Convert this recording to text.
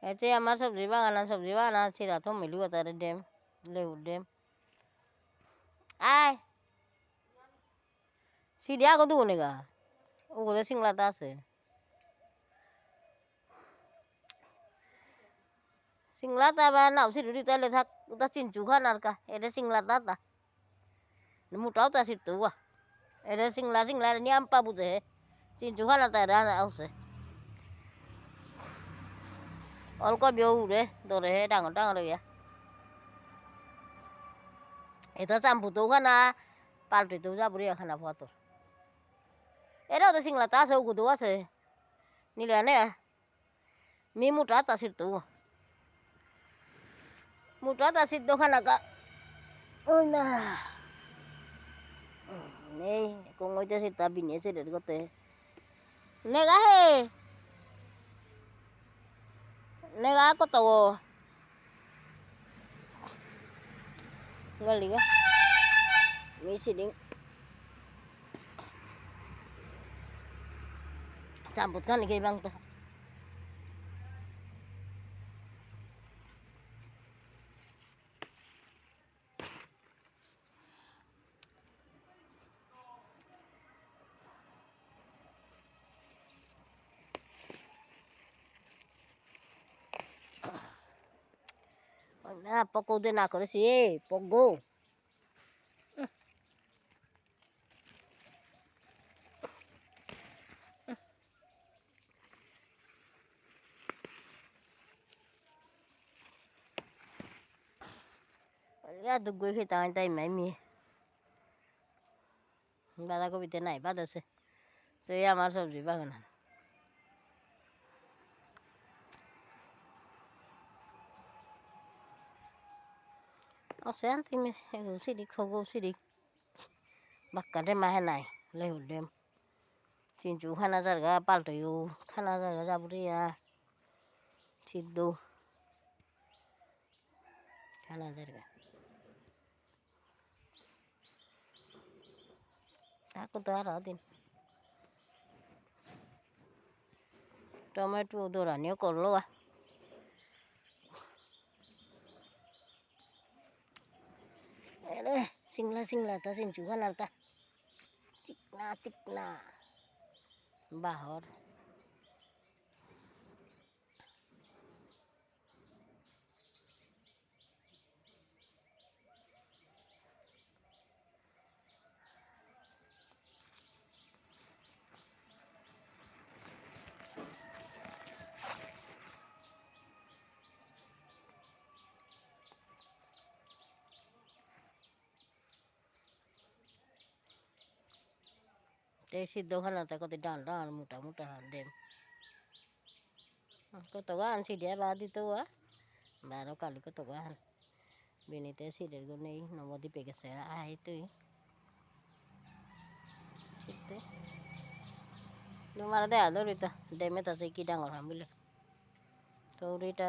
Ece আমার সবজি বাগান ছিড়া তো মিলু তার ডেম লেবুর ডেম আয় সিডি আগো দুগুনে গা ওগুলো সিংলাতে আছে সিংলাতে আবার নাও সিডি তাইলে থাক ওটা চিনচু খানার কা এটা সিংলাতে তা মোটাও তা সিটতো ওয়া এটা সিংলা নিয়াম্পা বুঝে চিনচু খানা তাই আছে অল্প বিও উড়ে দরে ডাঙর ডাঙর ইয়া এটা চাম্পুতেও খানা পাল্টিতেও যাবরি খানা ফুয়াতর এটাও তো সিংলাতে আছে ওগুলো আছে নিলে নে মি মোটা তা সিটতো মোটা তা সিদ্ধ খানা কা ওই না নেই কংইতে সিটা বিনে সিটের গতে নেগা হে নেগা কত galiga may siling campur kan nih bang tuh nah pokok din ako sih pogo ya dugo kita tay mấy mi দাদা কবিতে নাই বাদ আছে সেই আমার সবজি বাগান আছে তুমি সিরিক খগো সিরিক বাক্কাতে মাহে নাই লেহুল চিনচু খানা জায়গা পাল্টাইও খানা জায়গা যাবরিয়া সিদ্ধ খানা জায়গা aku তো আর দিন টমেটো দোরানিও করলো এরে সিংলা তা চিনচু খানার তা চিকনা বাহর সিদ্ধ খানাতে কত ডান মোটা ডেম কত গান সিডিয়া বা দিত বারো কালি কত গান বিনিতে সিডের গো নেই নবদ্বীপে গেছে আই তুই সিদ্ধে তোমার দেয়া দৌড়িতা ডেমে আছে কি ডাঙর হাম বলে দৌড়িটা